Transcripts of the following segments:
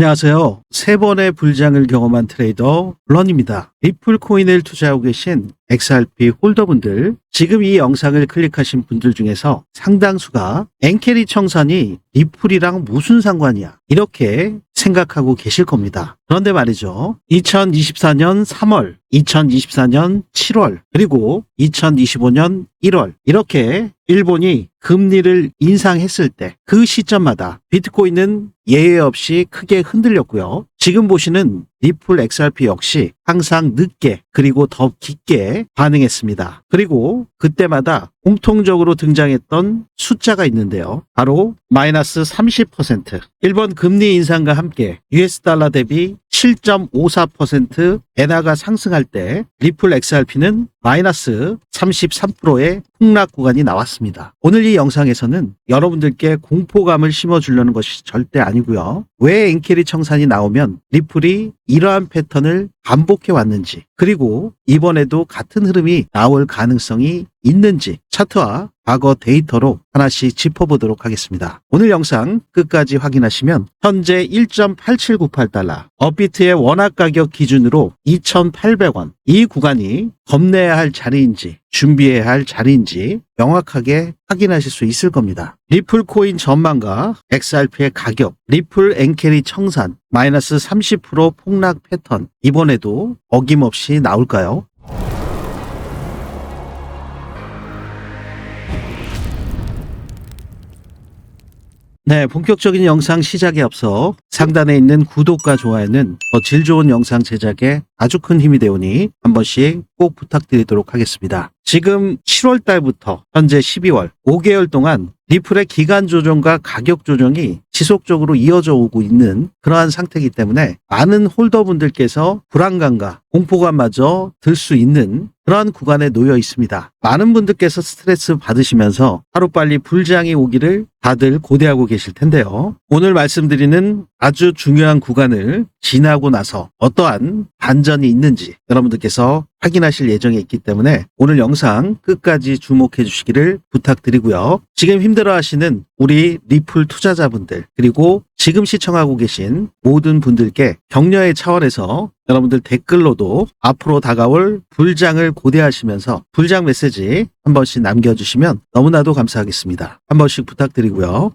안녕하세요. 세 번의 불장을 경험한 트레이더 런입니다. 리플 코인을 투자하고 계신 XRP 홀더분들, 지금 이 영상을 클릭하신 분들 중에서 상당수가 엔캐리 청산이 리플이랑 무슨 상관이야? 이렇게 생각하고 계실 겁니다. 그런데 말이죠. 2024년 3월, 2024년 7월, 그리고 2025년 1월 이렇게 일본이 금리를 인상했을 때 그 시점마다 비트코인은 예외 없이 크게 흔들렸고요. 지금 보시는 리플 XRP 역시 항상 늦게 그리고 더 깊게 반응했습니다. 그리고 그때마다 공통적으로 등장했던 숫자가 있는데요. 바로 마이너스 30%. 일본 금리 인상과 함께 US 달러 대비 7.54% 엔화가 상승할 때 리플 XRP는 마이너스 33%의 폭락 구간이 나왔습니다. 오늘 이 영상에서는 여러분들께 공포감을 심어주려는 것이 절대 아니고요. 왜 엔캐리 청산이 나오면 리플이 이러한 패턴을 반복해 왔는지, 그리고 이번에도 같은 흐름이 나올 가능성이 있는지 차트와 과거 데이터로 하나씩 짚어보도록 하겠습니다. 오늘 영상 끝까지 확인하시면 현재 1.8798달러, 업비트의 원화 가격 기준으로 2,800원, 이 구간이 겁내야 할 자리인지 준비해야 할 자리인지 명확하게 확인하실 수 있을 겁니다. 리플 코인 전망과 XRP의 가격, 리플 엔캐리 청산, 마이너스 30% 폭락 패턴, 이번에도 어김없이 나올까요? 네, 본격적인 영상 시작에 앞서 상단에 있는 구독과 좋아요는 더 질 좋은 영상 제작에 아주 큰 힘이 되오니 한 번씩 꼭 부탁드리도록 하겠습니다. 지금 7월 달부터 현재 12월 5개월 동안 리플의 기간 조정과 가격 조정이 지속적으로 이어져 오고 있는 그러한 상태이기 때문에 많은 홀더분들께서 불안감과 공포감마저 들 수 있는 그러한 구간에 놓여 있습니다. 많은 분들께서 스트레스 받으시면서 하루빨리 불장이 오기를 다들 고대하고 계실 텐데요. 오늘 말씀드리는 아주 중요한 구간을 지나고 나서 어떠한 반전이 있는지 여러분들께서 확인하실 예정에 있기 때문에 오늘 영상 끝까지 주목해 주시기를 부탁드리고요. 지금 힘들어하시는 우리 리플 투자자분들, 그리고 지금 시청하고 계신 모든 분들께 격려의 차원에서 여러분들 댓글로도 앞으로 다가올 불장을 고대하시면서 불장 메시지 한 번씩 남겨주시면 너무나도 감사하겠습니다. 한 번씩 부탁드리고요.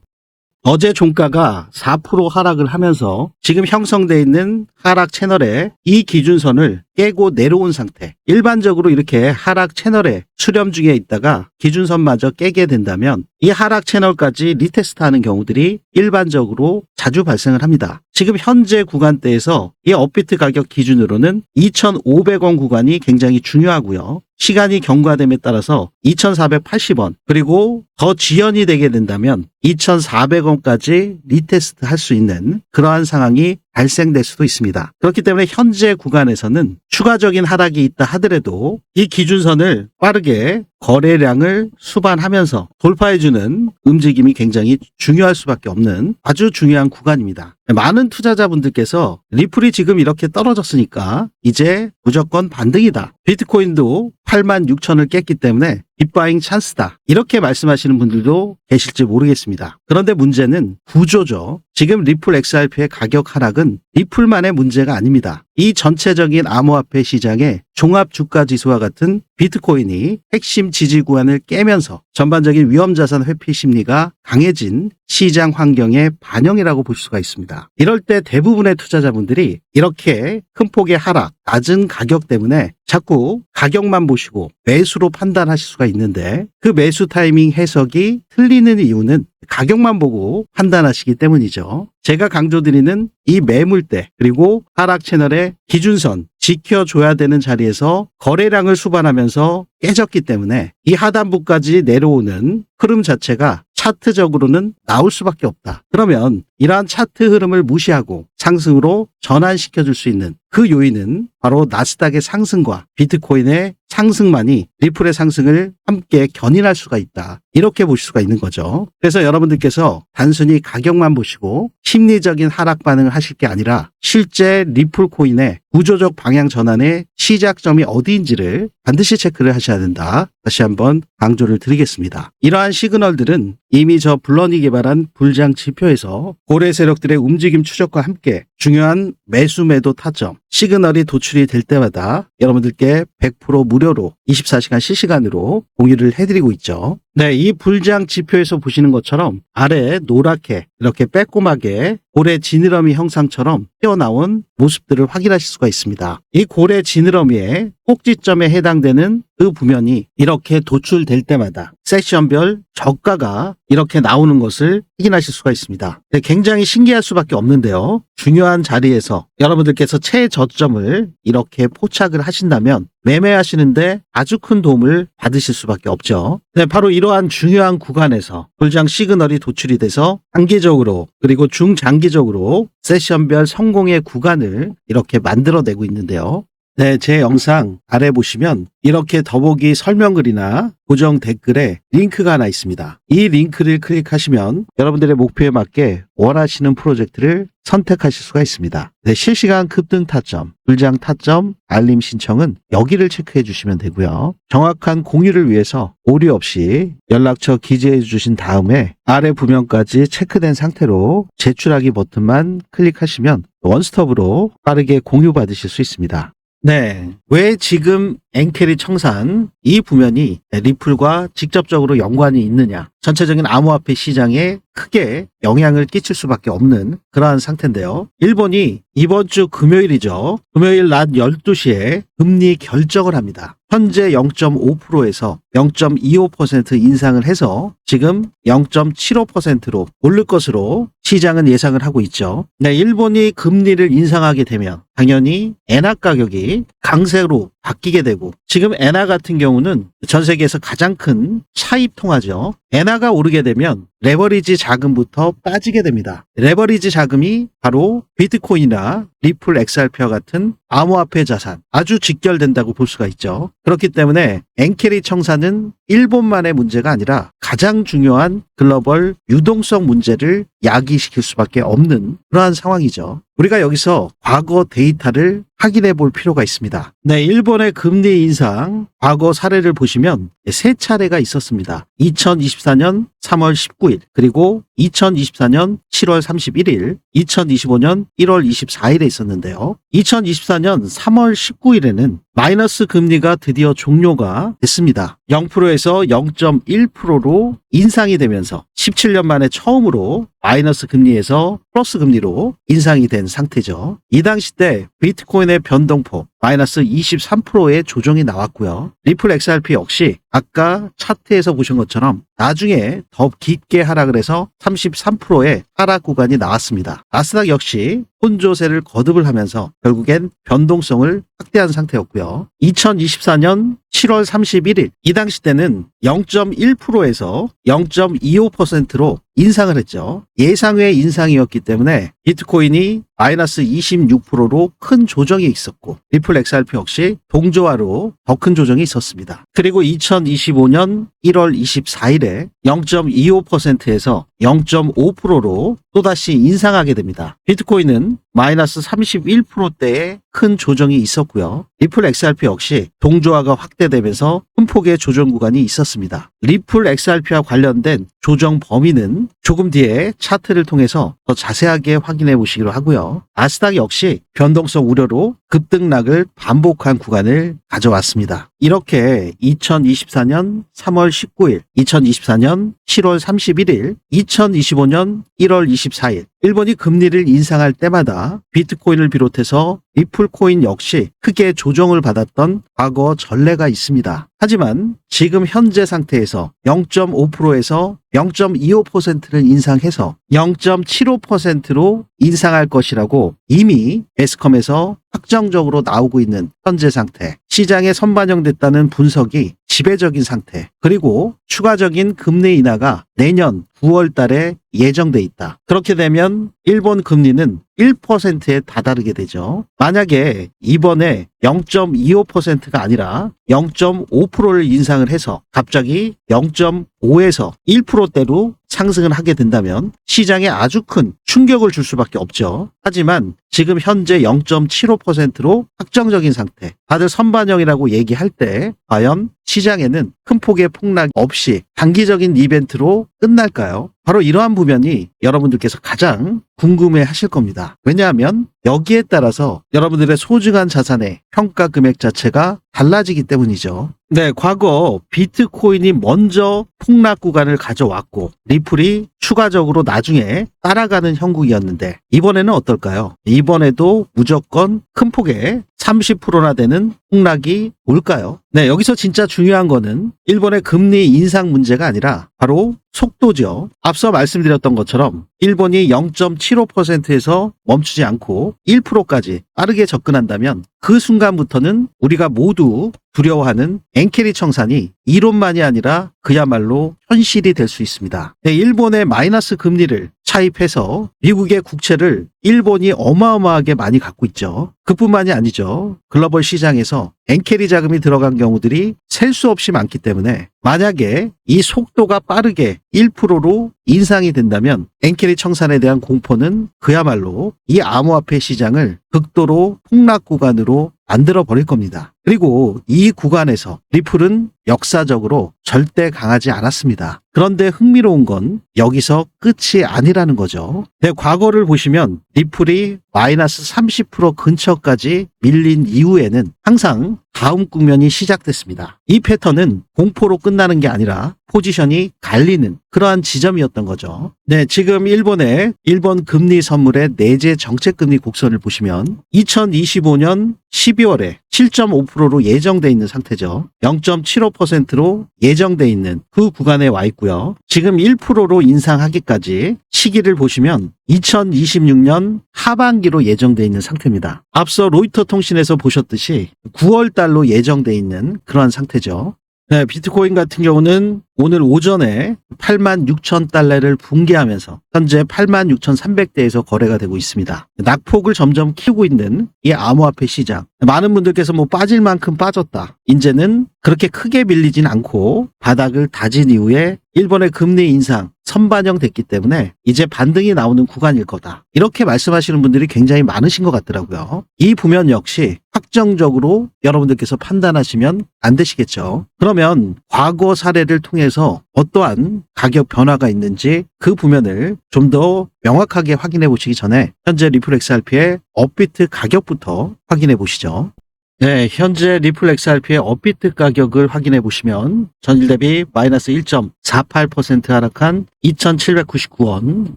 어제 종가가 4% 하락을 하면서 지금 형성되어 있는 하락 채널에 이 기준선을 깨고 내려온 상태. 일반적으로 이렇게 하락 채널에 수렴 중에 있다가 기준선마저 깨게 된다면 이 하락 채널까지 리테스트하는 경우들이 일반적으로 자주 발생을 합니다. 지금 현재 구간대에서 이 업비트 가격 기준으로는 2,500원 구간이 굉장히 중요하고요. 시간이 경과됨에 따라서 2,480원, 그리고 더 지연이 되게 된다면 2,400원까지 리테스트 할 수 있는 그러한 상황이 발생될 수도 있습니다. 그렇기 때문에 현재 구간에서는 추가적인 하락이 있다 하더라도 이 기준선을 빠르게 거래량을 수반하면서 돌파해주는 움직임이 굉장히 중요할 수밖에 없는 아주 중요한 구간입니다. 많은 투자자분들께서 리플이 지금 이렇게 떨어졌으니까 이제 무조건 반등이다. 비트코인도 86,000을 깼기 때문에 빅바잉 찬스다. 이렇게 말씀하시는 분들도 계실지 모르겠습니다. 그런데 문제는 구조죠. 지금 리플 XRP의 가격 하락은 리플만의 문제가 아닙니다. 이 전체적인 암호화폐 시장의 종합 주가 지수와 같은 비트코인이 핵심 지지 구간을 깨면서 전반적인 위험자산 회피 심리가 강해진 시장 환경의 반영이라고 볼 수가 있습니다. 이럴 때 대부분의 투자자분들이 이렇게 큰 폭의 하락, 낮은 가격 때문에 자꾸 가격만 보시고 매수로 판단하실 수가 있는데 그 매수 타이밍 해석이 틀리는 이유는 가격만 보고 판단하시기 때문이죠. 제가 강조드리는 이 매물대 그리고 하락 채널의 기준선 지켜줘야 되는 자리에서 거래량을 수반하면서 깨졌기 때문에 이 하단부까지 내려오는 흐름 자체가 차트적으로는 나올 수밖에 없다. 그러면 이러한 차트 흐름을 무시하고 상승으로 전환시켜줄 수 있는 그 요인은 바로 나스닥의 상승과 비트코인의 상승만이 리플의 상승을 함께 견인할 수가 있다. 이렇게 보실 수가 있는 거죠. 그래서 여러분들께서 단순히 가격만 보시고 심리적인 하락 반응을 하실 게 아니라 실제 리플 코인의 구조적 방향 전환의 시작점이 어디인지를 반드시 체크를 하셔야 된다. 다시 한번 강조를 드리겠습니다. 이러한 시그널들은 이미 저 블런이 개발한 불장 지표에서 고래 세력들의 움직임 추적과 함께 중요한 매수 매도 타점, 시그널이 도출이 될 때마다 여러분들께 100% 무료로 24시간 실시간으로 공유를 해드리고 있죠. 네, 이 불장 지표에서 보시는 것처럼 아래 노랗게 이렇게 빼꼼하게 고래 지느러미 형상처럼 튀어나온 모습들을 확인하실 수가 있습니다. 이 고래 지느러미의 꼭지점에 해당되는 그 부면이 이렇게 도출될 때마다 세션별 저가가 이렇게 나오는 것을 확인하실 수가 있습니다. 네, 굉장히 신기할 수밖에 없는데요. 중요한 자리에서 여러분들께서 최저점을 이렇게 포착을 하신다면 매매하시는데 아주 큰 도움을 받으실 수밖에 없죠. 네, 바로 이러한 중요한 구간에서 불장 시그널이 도출이 돼서 단기적으로 그리고 중장기적으로 세션별 성공의 구간을 이렇게 만들어내고 있는데요. 네, 제 영상 아래 보시면 이렇게 더보기 설명글이나 고정 댓글에 링크가 하나 있습니다. 이 링크를 클릭하시면 여러분들의 목표에 맞게 원하시는 프로젝트를 선택하실 수가 있습니다. 네, 실시간 급등 타점, 불장 타점, 알림 신청은 여기를 체크해 주시면 되고요. 정확한 공유를 위해서 오류 없이 연락처 기재해 주신 다음에 아래 부면까지 체크된 상태로 제출하기 버튼만 클릭하시면 원스톱으로 빠르게 공유 받으실 수 있습니다. 네, 왜 지금 엔캐리 청산 이 부면이 리플과 직접적으로 연관이 있느냐, 전체적인 암호화폐 시장에 크게 영향을 끼칠 수밖에 없는 그러한 상태인데요. 일본이 이번 주 금요일이죠. 금요일 낮 12시에 금리 결정을 합니다. 현재 0.5%에서 0.25% 인상을 해서 지금 0.75%로 오를 것으로 시장은 예상을 하고 있죠. 네, 일본이 금리를 인상하게 되면 당연히 엔화 가격이 강세로 바뀌게 되고, 지금 엔화 같은 경우는 전 세계에서 가장 큰 차입 통화죠. 엔화가 오르게 되면 레버리지 자금부터 빠지게 됩니다. 레버리지 자금이 바로 비트코인이나 리플 XRP와 같은 암호화폐 자산, 아주 직결된다고 볼 수가 있죠. 그렇기 때문에 엔캐리 청산은 일본만의 문제가 아니라 가장 중요한 글로벌 유동성 문제를 야기시킬 수밖에 없는 그러한 상황이죠. 우리가 여기서 과거 데이터를 확인해 볼 필요가 있습니다. 네, 일본의 금리 인상 과거 사례를 보시면 세 차례가 있었습니다. 2024년 3월 19일, 그리고 2024년 7월 31일, 2025년 1월 24일에 있었는데요. 2024년 3월 19일에는 마이너스 금리가 드디어 종료가 됐습니다. 0%에서 0.1%로 인상이 되면서 17년 만에 처음으로 마이너스 금리에서 플러스 금리로 인상이 된 상태죠. 이 당시 때 비트코인의 변동폭 마이너스 23%의 조정이 나왔고요. 리플 XRP 역시 아까 차트에서 보신 것처럼 나중에 더 깊게 하락을 해서 33%의 하락 구간이 나왔습니다. 나스닥 역시 혼조세를 거듭을 하면서 결국엔 변동성을 확대한 상태였고요. 2024년 7월 31일 이 당시 때는 0.1%에서 0.25%로 인상을 했죠. 예상외 인상이었기 때문에 비트코인이 마이너스 26%로 큰 조정이 있었고, 리플 XRP 역시 동조화로 더 큰 조정이 있었습니다. 그리고 2025년 1월 24일에 0.25%에서 0.5%로 또다시 인상하게 됩니다. 비트코인은 마이너스 31%대의 큰 조정이 있었고요. 리플 XRP 역시 동조화가 확대되면서 큰 폭의 조정 구간이 있었습니다. 리플 XRP와 관련된 조정 범위는 조금 뒤에 차트를 통해서 더 자세하게 확인해 보시기로 하고요. 나스닥 역시 변동성 우려로 급등락을 반복한 구간을 가져왔습니다. 이렇게 2024년 3월 19일, 2024년 7월 31일, 2025년 1월 24일 일본이 금리를 인상할 때마다 비트코인을 비롯해서 리플코인 역시 크게 조정을 받았던 과거 전례가 있습니다. 하지만 지금 현재 상태에서 0.5%에서 0.25%를 인상해서 0.75%로 인상할 것이라고 이미 매스컴에서 확정적으로 나오고 있는 현재 상태, 시장에 선반영됐다는 분석이 지배적인 상태, 그리고 추가적인 금리 인하가 내년 9월 달에 예정돼 있다. 그렇게 되면 일본 금리는 1%에 다다르게 되죠. 만약에 이번에 0.25%가 아니라 0.5%를 인상을 해서 갑자기 0.5에서 1%대로 상승을 하게 된다면 시장에 아주 큰 충격을 줄 수밖에 없죠. 하지만 지금 현재 0.75%로 확정적인 상태, 다들 선반영이라고 얘기할 때 과연 시장에는 큰 폭의 폭락 없이 단기적인 이벤트로 끝날까요? 바로 이러한 부분이 여러분들께서 가장 궁금해 하실 겁니다. 왜냐하면 여기에 따라서 여러분들의 소중한 자산의 평가 금액 자체가 달라지기 때문이죠. 네, 과거 비트코인이 먼저 폭락 구간을 가져왔고 리플이 추가적으로 나중에 따라가는 형국이었는데 이번에는 어떨까요? 이번에도 무조건 큰 폭의 30%나 되는 폭락이 올까요? 네, 여기서 진짜 중요한 거는 일본의 금리 인상 문제가 아니라 바로 속도죠. 앞서 말씀드렸던 것처럼 일본이 0.75%에서 멈추지 않고 1%까지 빠르게 접근한다면 그 순간부터는 우리가 모두 두려워하는 엔케리 청산이 이론만이 아니라 그야말로 현실이 될 수 있습니다. 네, 일본의 마이너스 금리를 차입해서 미국의 국채를 일본이 어마어마하게 많이 갖고 있죠. 그뿐만이 아니죠. 글로벌 시장에서 엔캐리 자금이 들어간 경우들이 셀 수 없이 많기 때문에 만약에 이 속도가 빠르게 1%로 인상이 된다면 엔캐리 청산에 대한 공포는 그야말로 이 암호화폐 시장을 극도로 폭락 구간으로 만들어 버릴 겁니다. 그리고 이 구간에서 리플은 역사적으로 절대 강하지 않았습니다. 그런데 흥미로운 건 여기서 끝이 아니라는 거죠. 네, 과거를 보시면 리플이 마이너스 30% 근처까지 밀린 이후에는 항상 다음 국면이 시작됐습니다. 이 패턴은 공포로 끝나는 게 아니라 포지션이 갈리는 그러한 지점이었던 거죠. 네, 지금 일본 금리 선물의 내재 정책금리 곡선을 보시면 2025년 12월에 7.5%로 예정돼 있는 상태죠. 0.75%로 예정돼 있는 그 구간에 와 있고요. 지금 1%로 인상하기까지 시기를 보시면 2026년 하반기로 예정돼 있는 상태입니다. 앞서 로이터 통신에서 보셨듯이 9월 달로 예정돼 있는 그러한 상태죠. 네, 비트코인 같은 경우는 오늘 오전에 86,000달러를 붕괴하면서 현재 86,300대에서 거래가 되고 있습니다. 낙폭을 점점 키우고 있는 이 암호화폐 시장. 많은 분들께서 뭐 빠질 만큼 빠졌다. 이제는 그렇게 크게 밀리진 않고 바닥을 다진 이후에 일본의 금리 인상 선반영됐기 때문에 이제 반등이 나오는 구간일 거다. 이렇게 말씀하시는 분들이 굉장히 많으신 것 같더라고요. 이 부면 역시 확정적으로 여러분들께서 판단하시면 안 되시겠죠. 그러면 과거 사례를 통해서 어떠한 가격 변화가 있는지 그 부면을 좀 더 명확하게 확인해 보시기 전에 현재 리플 XRP의 업비트 가격부터 확인해 보시죠. 네, 현재 리플 XRP의 업비트 가격을 확인해 보시면 전일 대비 마이너스 1.48% 하락한 2,799원,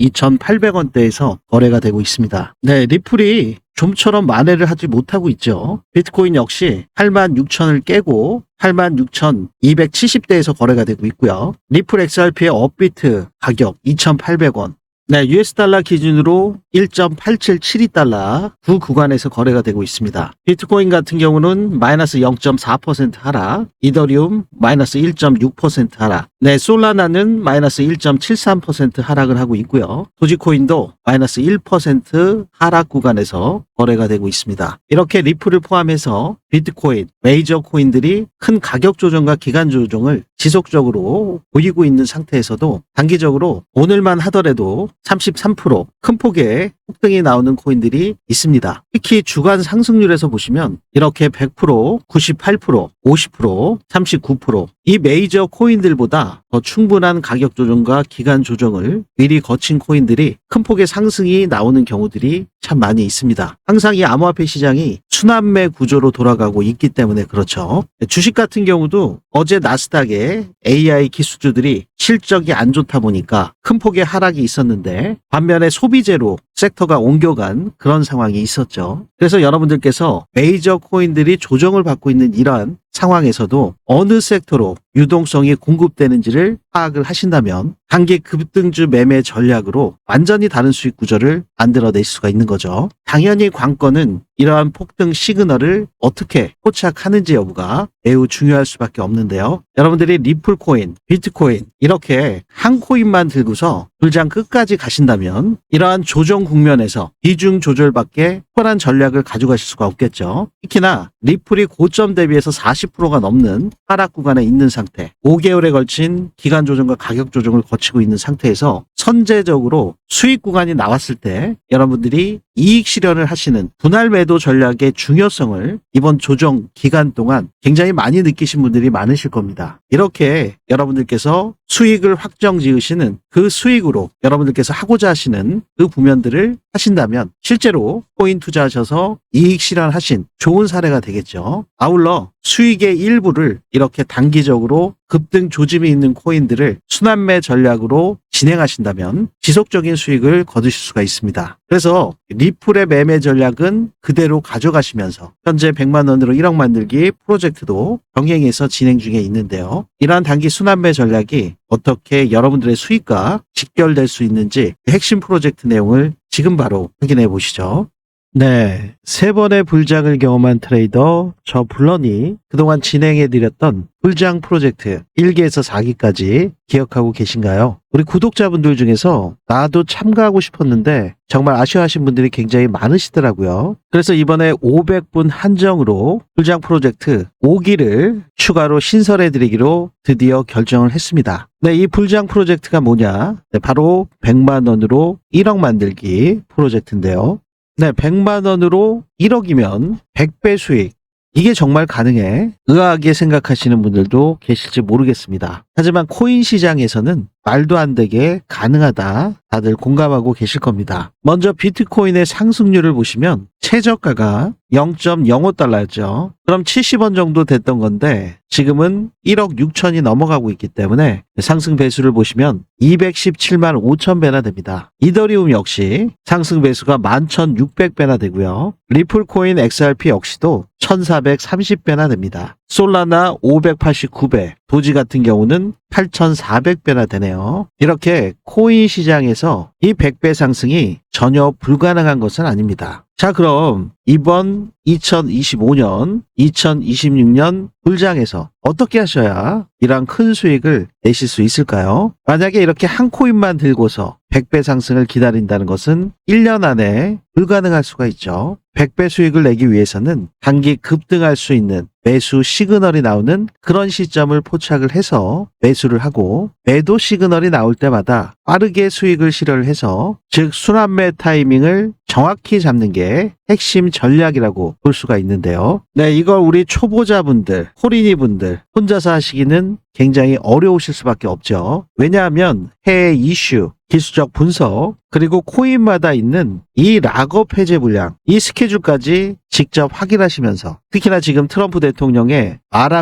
2,800원대에서 거래가 되고 있습니다. 네, 리플이 좀처럼 만회를 하지 못하고 있죠. 비트코인 역시 86,000을 깨고 86,270대에서 거래가 되고 있고요. 리플 XRP의 업비트 가격 2,800원. 네, US 달러 기준으로 1.8772달러 그 구간에서 거래가 되고 있습니다. 비트코인 같은 경우는 마이너스 0.4% 하락, 이더리움 마이너스 1.6% 하락, 네, 솔라나는 마이너스 1.73% 하락을 하고 있고요. 도지코인도 마이너스 1% 하락 구간에서 거래가 되고 있습니다. 이렇게 리플을 포함해서 비트코인, 메이저 코인들이 큰 가격 조정과 기간 조정을 지속적으로 보이고 있는 상태에서도 단기적으로 오늘만 하더라도 33% 큰 폭의 폭등이 나오는 코인들이 있습니다. 특히 주간 상승률에서 보시면 이렇게 100%, 98%, 50%, 39% 이 메이저 코인들보다 더 충분한 가격 조정과 기간 조정을 미리 거친 코인들이 큰 폭의 상승이 나오는 경우들이 참 많이 있습니다. 항상 이 암호화폐 시장이 순환매 구조로 돌아가고 있기 때문에 그렇죠. 주식 같은 경우도 어제 나스닥의 AI 기술주들이 실적이 안 좋다 보니까 큰 폭의 하락이 있었는데 반면에 소비재로 섹터가 옮겨간 그런 상황이 있었죠. 그래서 여러분들께서 메이저 코인들이 조정을 받고 있는 이러한 상황에서도 어느 섹터로 유동성이 공급되는지를 파악을 하신다면 단기 급등주 매매 전략으로 완전히 다른 수익 구조를 만들어낼 수가 있는 거죠. 당연히 관건은 이러한 폭등 시그널을 어떻게 포착하는지 여부가 매우 중요할 수밖에 없는데요. 여러분들이 리플 코인, 비트코인 이렇게 한 코인만 들고서 불장 끝까지 가신다면 이러한 조정 국면에서 비중 조절밖에 특별한 전략을 가져가실 수가 없겠죠. 특히나 리플이 고점 대비해서 40%가 넘는 하락 구간에 있는 상태, 5개월에 걸친 기간 조정과 가격 조정을 거치고 있는 상태에서 선제적으로 수익 구간이 나왔을 때 여러분들이 이익 실현을 하시는 분할 매도 전략의 중요성을 이번 조정 기간 동안 굉장히 많이 느끼신 분들이 많으실 겁니다. 이렇게 여러분들께서 수익을 확정 지으시는 그 수익으로 여러분들께서 하고자 하시는 그 부면들을 하신다면 실제로 코인 투자하셔서 이익 실현하신 좋은 사례가 되겠죠. 아울러 수익의 일부를 이렇게 단기적으로 급등 조짐이 있는 코인들을 순환매 전략으로 진행하신다면 지속적인 수익을 거두실 수가 있습니다. 그래서 리플의 매매 전략은 그대로 가져가시면서 현재 100만 원으로 1억 만들기 프로젝트도 병행해서 진행 중에 있는데요. 이러한 단기 순환매 전략이 어떻게 여러분들의 수익과 직결될 수 있는지 핵심 프로젝트 내용을 지금 바로 확인해 보시죠. 네, 3번의 불장을 경험한 트레이더 저 블런이 그동안 진행해드렸던 불장 프로젝트 1기에서 4기까지 기억하고 계신가요? 우리 구독자분들 중에서 나도 참가하고 싶었는데 정말 아쉬워하신 분들이 굉장히 많으시더라고요. 그래서 이번에 500분 한정으로 불장 프로젝트 5기를 추가로 신설해드리기로 드디어 결정을 했습니다. 네, 이 불장 프로젝트가 뭐냐? 네, 바로 100만 원으로 1억 만들기 프로젝트인데요. 네, 100만 원으로 1억이면 100배 수익. 이게 정말 가능해? 의아하게 생각하시는 분들도 계실지 모르겠습니다. 하지만 코인 시장에서는 말도 안 되게 가능하다. 다들 공감하고 계실 겁니다. 먼저 비트코인의 상승률을 보시면 최저가가 0.05달러였죠. 그럼 70원 정도 됐던 건데 지금은 1억 6천이 넘어가고 있기 때문에 상승 배수를 보시면 217만 5천 배나 됩니다. 이더리움 역시 상승 배수가 11,600배나 되고요. 리플코인 XRP 역시도 1,430배나 됩니다. 솔라나 589배, 도지 같은 경우는 8,400배나 되네요. 이렇게 코인 시장에서 이 100배 상승이 전혀 불가능한 것은 아닙니다. 자, 그럼 이번 2025년, 2026년 불장에서 어떻게 하셔야 이러한 큰 수익을 내실 수 있을까요? 만약에 이렇게 한 코인만 들고서 100배 상승을 기다린다는 것은 1년 안에 불가능할 수가 있죠. 100배 수익을 내기 위해서는 단기 급등할 수 있는 매수 시그널이 나오는 그런 시점을 포착을 해서 매수를 하고 매도 시그널이 나올 때마다 빠르게 수익을 실현을 해서 즉 순환매 타이밍을 정확히 잡는 게 핵심 전략이라고 볼 수가 있는데요. 네, 이걸 우리 초보자분들, 호린이 분들 혼자서 하시기는 굉장히 어려우실 수밖에 없죠. 왜냐하면 해외 이슈, 기술적 분석, 그리고 코인마다 있는 이 락업 해제 물량, 이 스케줄까지 직접 확인하시면서 특히나 지금 트럼프 대통령의 말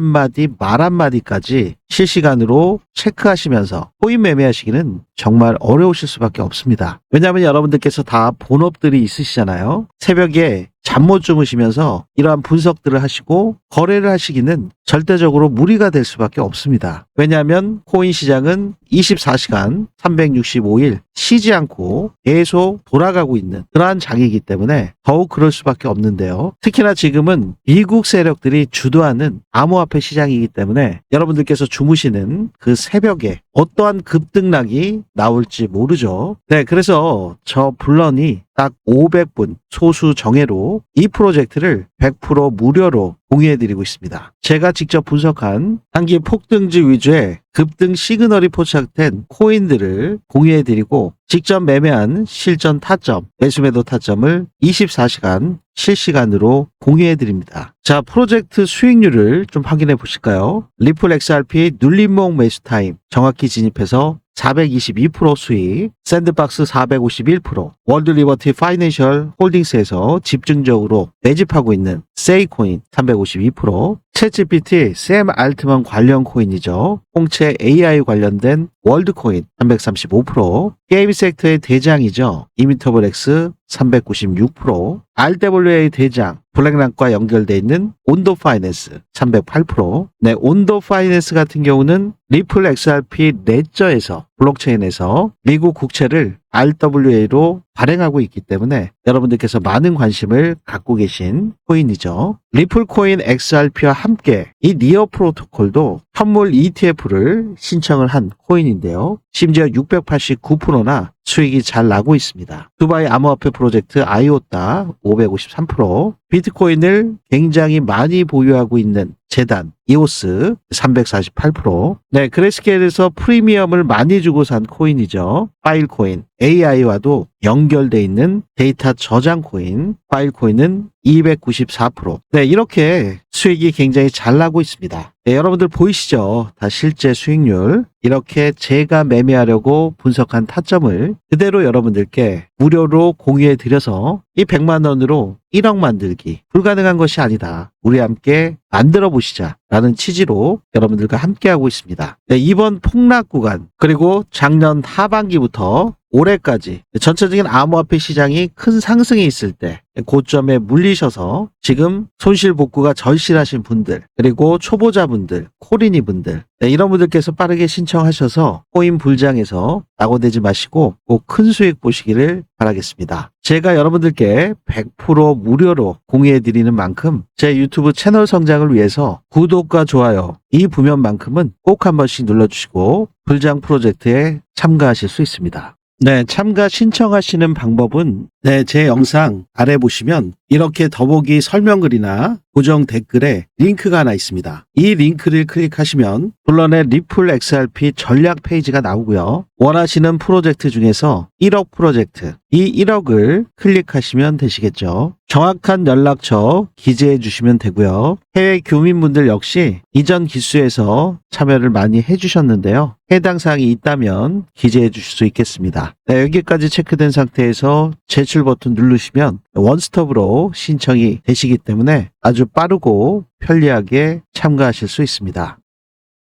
한마디까지 실시간으로 체크하시면서 코인 매매하시기는 정말 어려우실 수밖에 없습니다. 왜냐하면 여러분들께서 다 본업들이 있으시잖아요. 새벽에 잠 못 주무시면서 이러한 분석들을 하시고 거래를 하시기는 절대적으로 무리가 될 수밖에 없습니다. 왜냐하면 코인 시장은 24시간 365일 쉬지 않고 계속 돌아가고 있는 그러한 장이기 때문에 더욱 그럴 수밖에 없는데요. 특히나 지금은 미국 세력들이 주도하는 암호화폐 시장이기 때문에 여러분들께서 주무시는 그 새벽에 어떠한 급등락이 나올지 모르죠. 네, 그래서 저 블런이 딱 500분 소수 정예로 이 프로젝트를 100% 무료로 공유해드리고 있습니다. 제가 직접 분석한 단기 폭등주 위주의 급등 시그널이 포착된 코인들을 공유해드리고 직접 매매한 실전 타점, 매수매도 타점을 24시간 실시간으로 공유해드립니다. 자, 프로젝트 수익률을 좀 확인해 보실까요? 리플 XRP 눌림목 매수 타임 정확히 진입해서 422% 수익, 샌드박스 451%, 월드 리버티 파이낸셜 홀딩스에서 집중적으로 매집하고 있는 세이코인 352%, 챗GPT 샘 알트만 관련 코인이죠. 홍채 AI 관련된 월드코인 335%, 게임 섹터의 대장이죠. 이미터블엑스 396%, RWA 대장 블랙락과 연결되어 있는 온도 파이낸스 308%. 네, 온도 파이낸스 같은 경우는 리플 XRP 레저에서 블록체인에서 미국 국채를 RWA로 발행하고 있기 때문에 여러분들께서 많은 관심을 갖고 계신 코인이죠. 리플코인 XRP와 함께 이 니어 프로토콜도 현물 ETF를 신청을 한 코인인데요. 심지어 689%나 수익이 잘 나고 있습니다. 두바이 암호화폐 프로젝트 아이오타 553%, 비트코인을 굉장히 많이 보유하고 있는 재단 이오스 348%, 네, 그레스케일에서 프리미엄을 많이 주고 산 코인이죠. 파일코인 AI와도 연결돼 있는 데이터 저장 코인 파일코인은 294%. 네, 이렇게 수익이 굉장히 잘 나고 있습니다. 네, 여러분들 보이시죠? 다 실제 수익률. 이렇게 제가 매매하려고 분석한 타점을 그대로 여러분들께 무료로 공유해 드려서 이 100만 원으로 1억 만들기 불가능한 것이 아니다. 우리 함께 만들어 보시자 라는 취지로 여러분들과 함께하고 있습니다. 네, 이번 폭락 구간 그리고 작년 하반기부터 올해까지 전체적인 암호화폐 시장이 큰 상승이 있을 때 고점에 물리셔서 지금 손실 복구가 절실하신 분들 그리고 초보자분들, 코리니 분들 이런 분들께서 빠르게 신청하셔서 코인 불장에서 낙오되지 마시고 꼭 큰 수익 보시기를 바라겠습니다. 제가 여러분들께 100% 무료로 공유해 드리는 만큼 제 유튜브 채널 성장을 위해서 구독과 좋아요 이 부면만큼은 꼭 한 번씩 눌러주시고 불장 프로젝트에 참가하실 수 있습니다. 네, 참가 신청하시는 방법은 제 영상 아래 보시면 이렇게 더보기 설명글이나 고정 댓글에 링크가 하나 있습니다. 이 링크를 클릭하시면 본론의 리플 XRP 전략 페이지가 나오고요. 원하시는 프로젝트 중에서 1억 프로젝트, 이 1억을 클릭하시면 되시겠죠. 정확한 연락처 기재해 주시면 되고요. 해외 교민분들 역시 이전 기수에서 참여를 많이 해주셨는데요. 해당 사항이 있다면 기재해 주실 수 있겠습니다. 네, 여기까지 체크된 상태에서 제출 버튼 누르시면 원스톱으로 신청이 되시기 때문에 아주 빠르고 편리하게 참가하실 수 있습니다.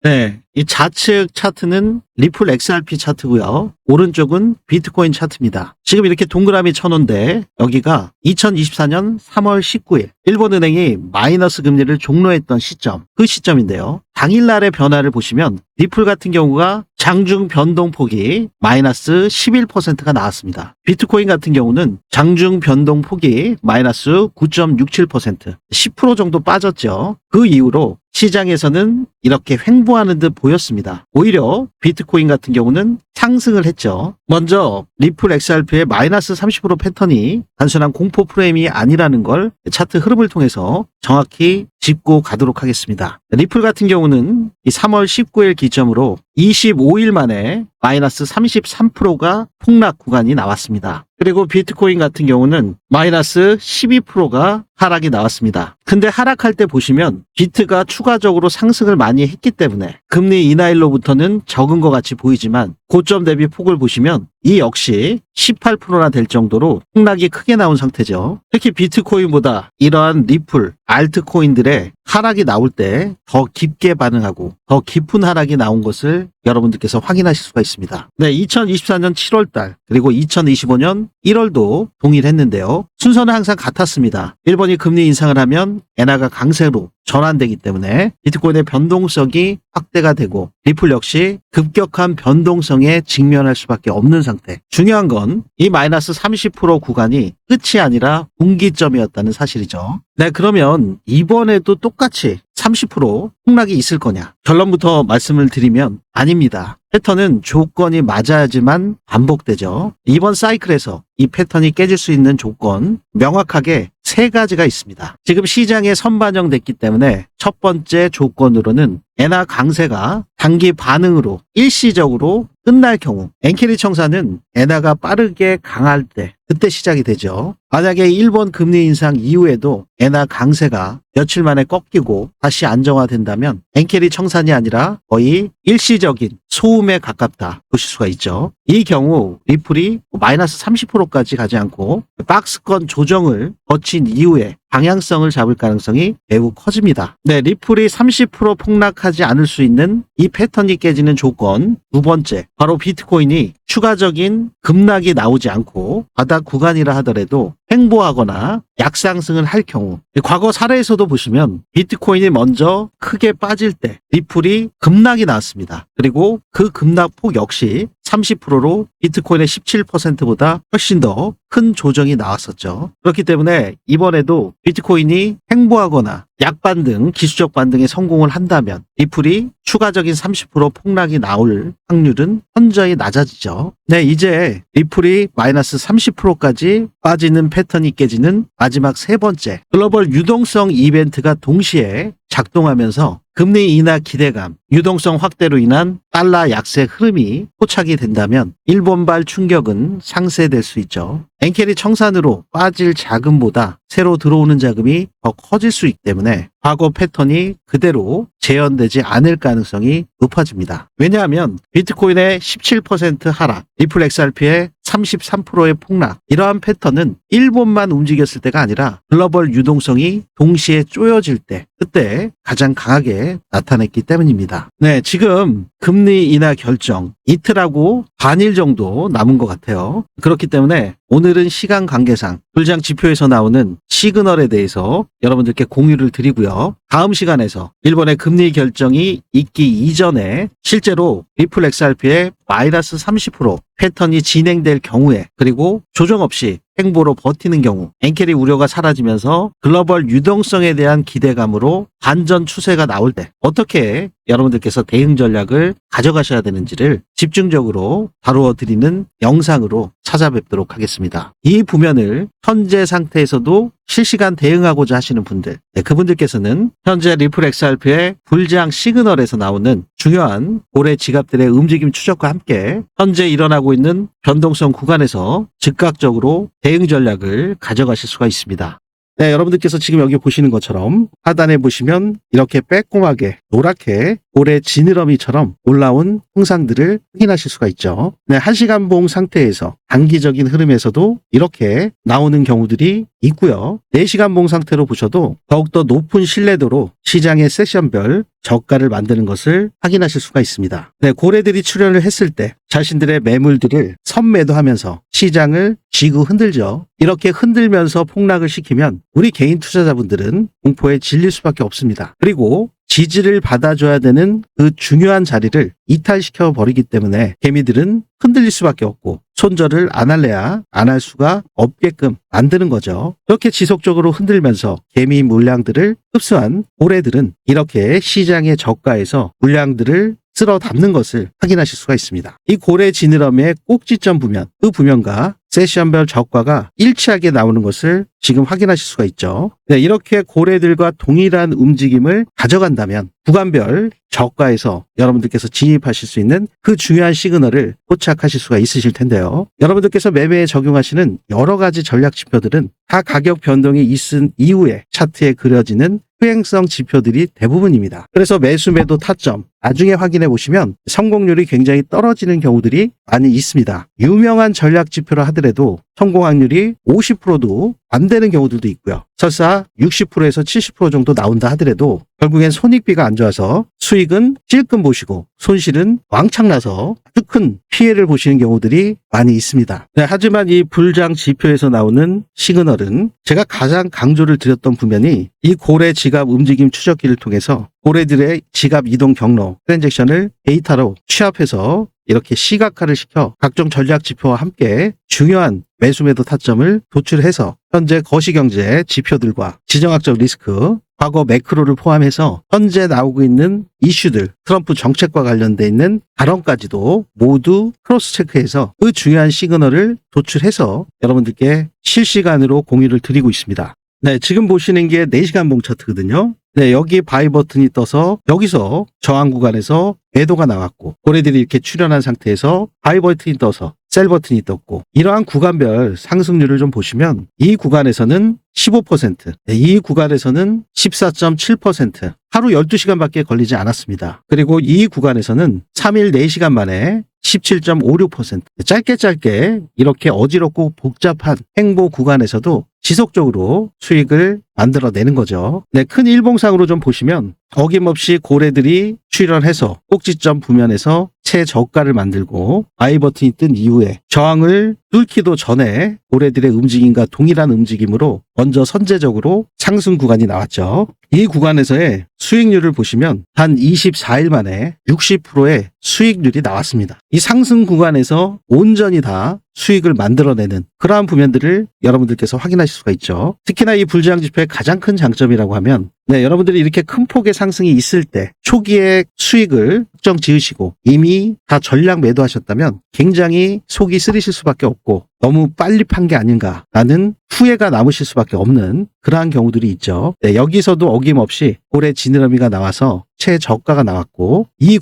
네, 이 좌측 차트는 리플 XRP 차트고요. 오른쪽은 비트코인 차트입니다. 지금 이렇게 동그라미 쳐놓은데 여기가 2024년 3월 19일 일본은행이 마이너스 금리를 종료했던 시점, 그 시점인데요. 당일날의 변화를 보시면 리플 같은 경우가 장중 변동폭이 마이너스 11%가 나왔습니다. 비트코인 같은 경우는 장중 변동폭이 마이너스 9.67%, 10% 정도 빠졌죠. 그 이후로 시장에서는 이렇게 횡보하는 듯 보였습니다. 오히려 비트코인 같은 경우는 상승을 했죠. 먼저 리플 XRP의 마이너스 30% 패턴이 단순한 공포 프레임이 아니라는 걸 차트 흐름을 통해서 정확히 짚고 가도록 하겠습니다. 리플 같은 경우는 이 3월 19일 기점으로 25일 만에 마이너스 33%가 폭락 구간이 나왔습니다. 그리고 비트코인 같은 경우는 마이너스 12%가 하락이 나왔습니다. 근데 하락할 때 보시면 비트가 추가적으로 상승을 많이 했기 때문에 금리 인하일로부터는 적은 것 같이 보이지만 고점 대비 폭을 보시면 이 역시 18%나 될 정도로 폭락이 크게 나온 상태죠. 특히 비트코인보다 이러한 리플, 알트코인들의 하락이 나올 때 더 깊게 반응하고 더 깊은 하락이 나온 것을 여러분들께서 확인하실 수가 있습니다. 네, 2024년 7월달 그리고 2025년 1월도 동일했는데요. 순서는 항상 같았습니다. 일본이 금리 인상을 하면 엔화가 강세로 전환되기 때문에 비트코인의 변동성이 확대가 되고 리플 역시 급격한 변동성에 직면할 수밖에 없는 상태. 중요한 건 이 마이너스 30% 구간이 끝이 아니라 분기점이었다는 사실이죠. 네, 그러면 이번에도 똑같이 30% 폭락이 있을 거냐? 결론부터 말씀을 드리면 아닙니다. 패턴은 조건이 맞아야지만 반복되죠. 이번 사이클에서 이 패턴이 깨질 수 있는 조건 명확하게 3가지가 있습니다. 지금 시장에 선반영됐기 때문에 첫 번째 조건으로는 엔화 강세가 단기 반응으로 일시적으로 끝날 경우 엔캐리 청사는 엔화가 빠르게 강할 때 그때 시작이 되죠. 만약에 일본 금리 인상 이후에도 엔화 강세가 며칠 만에 꺾이고 다시 안정화된다면 엔캐리 청산이 아니라 거의 일시적인 소음에 가깝다 보실 수가 있죠. 이 경우 리플이 마이너스 30%까지 가지 않고 박스권 조정을 거친 이후에 방향성을 잡을 가능성이 매우 커집니다. 네, 리플이 30% 폭락하지 않을 수 있는 이 패턴이 깨지는 조건 두 번째, 바로 비트코인이 추가적인 급락이 나오지 않고 바닥 구간이라 하더라도 횡보하거나 약상승을 할 경우 과거 사례에서도 보시면 비트코인이 먼저 크게 빠질 때 리플이 급락이 나왔습니다. 그리고 그 급락폭 역시 30%로 비트코인의 17%보다 훨씬 더 큰 조정이 나왔었죠. 그렇기 때문에 이번에도 비트코인이 횡보하거나 약반등, 기술적 반등에 성공을 한다면 리플이 추가적인 30% 폭락이 나올 확률은 현저히 낮아지죠. 네, 이제 리플이 마이너스 30%까지 빠지는 패턴이 깨지는 마지막 3번째 글로벌 유동성 이벤트가 동시에 작동하면서 금리 인하 기대감, 유동성 확대로 인한 달러 약세 흐름이 포착이 된다면 일본발 충격은 상쇄될 수 있죠. 엔켈이 청산으로 빠질 자금보다 새로 들어오는 자금이 더 커질 수 있기 때문에 과거 패턴이 그대로 재현되지 않을 가능성이 높아집니다. 왜냐하면 비트코인의 17% 하락, 리플 XRP의 33%의 폭락, 이러한 패턴은 일본만 움직였을 때가 아니라 글로벌 유동성이 동시에 쪼여질 때, 그때 가장 강하게 나타냈기 때문입니다. 네, 지금 금리 인하 결정 이틀하고 반일 정도 남은 것 같아요. 그렇기 때문에 오늘은 시간 관계상 불장 지표에서 나오는 시그널에 대해서 여러분들께 공유를 드리고요. 다음 시간에서 일본의 금리 결정이 있기 이전에 실제로 리플 XRP의 마이너스 30% 패턴이 진행될 경우에, 그리고 조정 없이 행보로 버티는 경우 엔켈이 우려가 사라지면서 글로벌 유동성에 대한 기대감으로 반전 추세가 나올 때 어떻게 여러분들께서 대응 전략을 가져가셔야 되는지를 집중적으로 다루어 드리는 영상으로 찾아뵙도록 하겠습니다. 이 부면을 현재 상태에서도 실시간 대응하고자 하시는 분들, 그분들께서는 현재 리플 XRP의 불장 시그널에서 나오는 중요한 고래 지갑들의 움직임 추적과 함께 현재 일어나고 있는 변동성 구간에서 즉각적으로 대응 전략을 가져가실 수가 있습니다. 네, 여러분들께서 지금 여기 보시는 것처럼 하단에 보시면 이렇게 빼꼼하게 노랗게 고래 지느러미처럼 올라온 형상들을 확인하실 수가 있죠. 네, 1시간 봉 상태에서 단기적인 흐름에서도 이렇게 나오는 경우들이 있고요. 4시간 봉 상태로 보셔도 더욱더 높은 신뢰도로 시장의 세션별 저가를 만드는 것을 확인하실 수가 있습니다. 네, 고래들이 출현을 했을 때 자신들의 매물들을 선매도하면서 시장을 쥐고 흔들죠. 이렇게 흔들면서 폭락을 시키면 우리 개인 투자자분들은 공포에 질릴 수밖에 없습니다. 그리고 지지를 받아줘야 되는 그 중요한 자리를 이탈시켜 버리기 때문에 개미들은 흔들릴 수밖에 없고 손절을 안 할래야 안 할 수가 없게끔 만드는 거죠. 이렇게 지속적으로 흔들면서 개미 물량들을 흡수한 고래들은 이렇게 시장의 저가에서 물량들을 쓸어 담는 것을 확인하실 수가 있습니다. 이 고래 지느러미의 꼭지점 부면, 그 부면과 세션별 저가가 일치하게 나오는 것을 지금 확인하실 수가 있죠. 네, 이렇게 고래들과 동일한 움직임을 가져간다면 구간별 저가에서 여러분들께서 진입하실 수 있는 그 중요한 시그널을 포착하실 수가 있으실 텐데요. 여러분들께서 매매에 적용하시는 여러 가지 전략 지표들은 다 가격 변동이 있은 이후에 차트에 그려지는 수행성 지표들이 대부분입니다. 그래서 매수 매도 타점 나중에 확인해 보시면 성공률이 굉장히 떨어지는 경우들이 많이 있습니다. 유명한 전략 지표를 하더라도 성공 확률이 50%도 안 되는 경우들도 있고요. 설사 60%에서 70% 정도 나온다 하더라도 결국엔 손익비가 안 좋아서 수익은 찔끔 보시고 손실은 왕창 나서 아주 큰 피해를 보시는 경우들이 많이 있습니다. 네, 하지만 이 불장 지표에서 나오는 시그널은 제가 가장 강조를 드렸던 부면이 이 고래 지갑 움직임 추적기를 통해서 고래들의 지갑 이동 경로, 트랜잭션을 데이터로 취합해서 이렇게 시각화를 시켜 각종 전략 지표와 함께 중요한 매수 매도 타점을 도출해서 현재 거시경제 지표들과 지정학적 리스크, 과거 매크로를 포함해서 현재 나오고 있는 이슈들, 트럼프 정책과 관련돼 있는 발언까지도 모두 크로스 체크해서 그 중요한 시그널을 도출해서 여러분들께 실시간으로 공유를 드리고 있습니다. 네, 지금 보시는 게 4시간 봉 차트거든요. 네, 여기 바이 버튼이 떠서 여기서 저항 구간에서 매도가 나왔고 고래들이 이렇게 출현한 상태에서 바이 버튼이 떠서 셀 버튼이 떴고, 이러한 구간별 상승률을 좀 보시면 이 구간에서는 15%, 이 구간에서는 14.7%, 하루 12시간밖에 걸리지 않았습니다. 그리고 이 구간에서는 3일 4시간 만에 17.56%, 짧게 이렇게 어지럽고 복잡한 행보 구간에서도 지속적으로 수익을 만들어내는 거죠. 네, 큰 일봉상으로 좀 보시면 어김없이 고래들이 출현해서 꼭지점 부면에서 최저가를 만들고 바이 버튼이 뜬 이후에 저항을 뚫기도 전에 고래들의 움직임과 동일한 움직임으로 먼저 선제적으로 상승 구간이 나왔죠. 이 구간에서의 수익률을 보시면 단 24일 만에 60%의 수익률이 나왔습니다. 이 상승 구간에서 온전히 다 수익을 만들어내는 그러한 부면들을 여러분들께서 확인하실 수가 있죠. 특히나 이 불장 지표의 가장 큰 장점이라고 하면, 네, 여러분들이 이렇게 큰 폭의 상승이 있을 때 초기에 수익을 확정 지으시고 이미 다 전량 매도하셨다면 굉장히 속이 쓰리실 수밖에 없고 너무 빨리 판 게 아닌가라는 후회가 남으실 수밖에 없는 그러한 경우들이 있죠. 네, 여기서도 어김없이 올해 지느러미가 나와서 최저가가 나왔고 이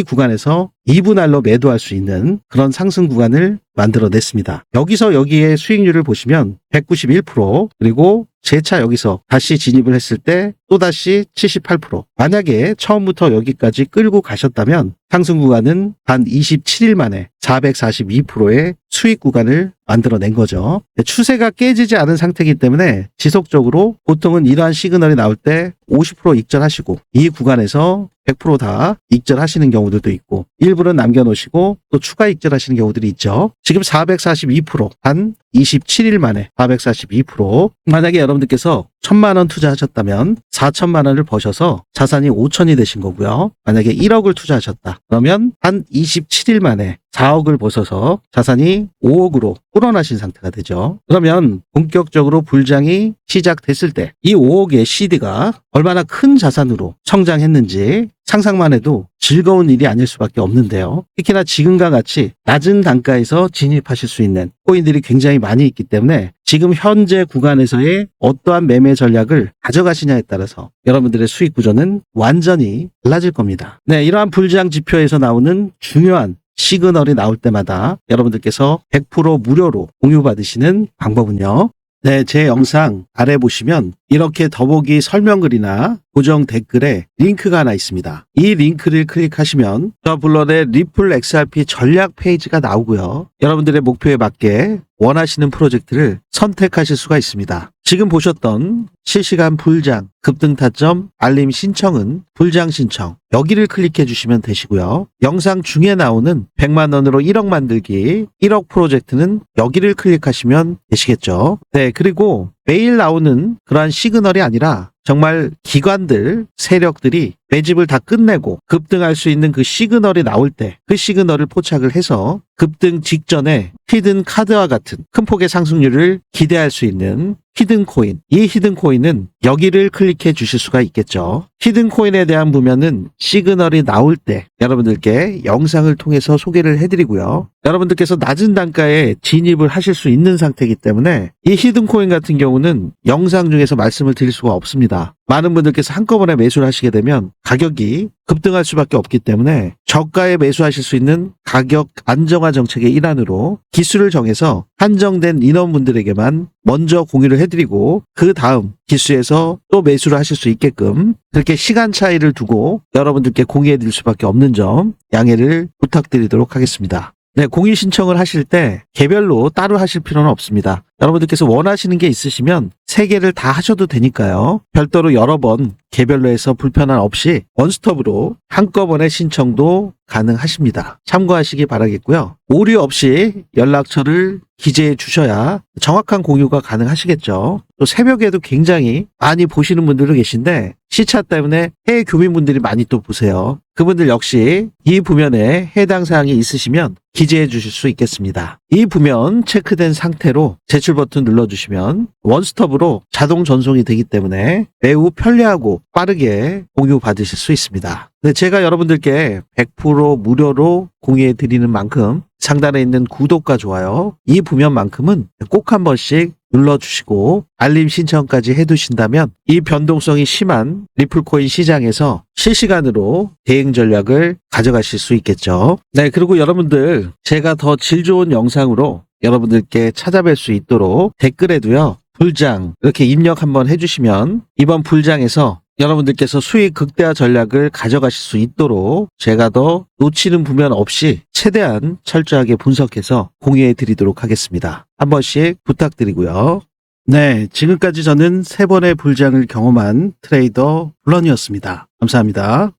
구간에서 2분할로 매도할 수 있는 그런 상승 구간을 만들어냈습니다. 여기서 여기에 수익률을 보시면 191% 그리고 재차 여기서 다시 진입을 했을 때 또다시 78%. 만약에 처음부터 여기까지 끌고 가셨다면 상승 구간은 단 27일 만에 442%의 수익 구간을 만들어낸 거죠. 추세가 깨지지 않은 상태이기 때문에 지속적으로 보통은 이러한 시그널이 나올 때 50% 익절하시고 이 구간에서 100% 다 익절하시는 경우들도 있고 일부는 남겨놓으시고 또 추가 익절하시는 경우들이 있죠. 지금 442% 한 27일 만에 442% 만약에 여러분들께서 1,000만 원 투자하셨다면 4천만 원을 버셔서 자산이 5천이 되신 거고요. 만약에 1억을 투자하셨다. 그러면 한 27일 만에 4억을 벗어서 자산이 5억으로 불어나신 상태가 되죠. 그러면 본격적으로 불장이 시작됐을 때 이 5억의 CD가 얼마나 큰 자산으로 성장했는지 상상만 해도 즐거운 일이 아닐 수밖에 없는데요. 특히나 지금과 같이 낮은 단가에서 진입하실 수 있는 코인들이 굉장히 많이 있기 때문에 지금 현재 구간에서의 어떠한 매매 전략을 가져가시냐에 따라서 여러분들의 수익 구조는 완전히 달라질 겁니다. 네, 이러한 불장 지표에서 나오는 중요한 시그널이 나올 때마다 여러분들께서 100% 무료로 공유받으시는 방법은요. 네, 제 영상 아래 보시면 이렇게 더보기 설명글이나 고정 댓글에 링크가 하나 있습니다. 이 링크를 클릭하시면 저 블런의 리플 XRP 전략 페이지가 나오고요. 여러분들의 목표에 맞게 원하시는 프로젝트를 선택하실 수가 있습니다. 지금 보셨던 실시간 불장, 급등 타점, 알림 신청은 불장 신청 여기를 클릭해 주시면 되시고요. 영상 중에 나오는 100만 원으로 1억 만들기 1억 프로젝트는 여기를 클릭하시면 되시겠죠. 네, 그리고 매일 나오는 그러한 시그널이 아니라 정말 기관들, 세력들이 매집을 다 끝내고 급등할 수 있는 그 시그널이 나올 때 그 시그널을 포착을 해서 급등 직전에 히든 카드와 같은 큰 폭의 상승률을 기대할 수 있는 히든 코인. 이 히든 코인은 여기를 클릭해 주실 수가 있겠죠. 히든 코인에 대한 보면은 시그널이 나올 때 여러분들께 영상을 통해서 소개를 해드리고요. 여러분들께서 낮은 단가에 진입을 하실 수 있는 상태이기 때문에 이 히든 코인 같은 경우는 영상 중에서 말씀을 드릴 수가 없습니다. 많은 분들께서 한꺼번에 매수를 하시게 되면 가격이 급등할 수밖에 없기 때문에 저가에 매수하실 수 있는 가격 안정화 정책의 일환으로 기수를 정해서 한정된 인원분들에게만 먼저 공유를 해드리고 그 다음 기수에서 또 매수를 하실 수 있게끔 그렇게 시간 차이를 두고 여러분들께 공유해드릴 수밖에 없는 점 양해를 부탁드리도록 하겠습니다. 네, 공유 신청을 하실 때 개별로 따로 하실 필요는 없습니다. 여러분들께서 원하시는 게 있으시면 3개를 다 하셔도 되니까요. 별도로 여러 번 개별로 해서 불편함 없이 원스톱으로 한꺼번에 신청도 가능하십니다. 참고하시기 바라겠고요. 오류 없이 연락처를 기재해 주셔야 정확한 공유가 가능하시겠죠. 또 새벽에도 굉장히 많이 보시는 분들도 계신데 시차 때문에 해외 교민분들이 많이 또 보세요. 그분들 역시 이 부면에 해당 사항이 있으시면 기재해 주실 수 있겠습니다. 이 부면 체크된 상태로 제출 버튼 눌러주시면 원스톱으로 자동 전송이 되기 때문에 매우 편리하고 빠르게 공유 받으실 수 있습니다. 네, 제가 여러분들께 100% 무료로 공유해 드리는 만큼 상단에 있는 구독과 좋아요 이 부면만큼은 꼭 한 번씩 눌러주시고 알림 신청까지 해두신다면 이 변동성이 심한 리플코인 시장에서 실시간으로 대응 전략을 가져가실 수 있겠죠. 네, 그리고 여러분들 제가 더 질 좋은 영상으로 여러분들께 찾아뵐 수 있도록 댓글에도요 불장 이렇게 입력 한번 해주시면 이번 불장에서 여러분들께서 수익 극대화 전략을 가져가실 수 있도록 제가 더 놓치는 부면 없이 최대한 철저하게 분석해서 공유해 드리도록 하겠습니다. 한 번씩 부탁드리고요. 네, 지금까지 저는 3번의 불장을 경험한 트레이더 블런이었습니다. 감사합니다.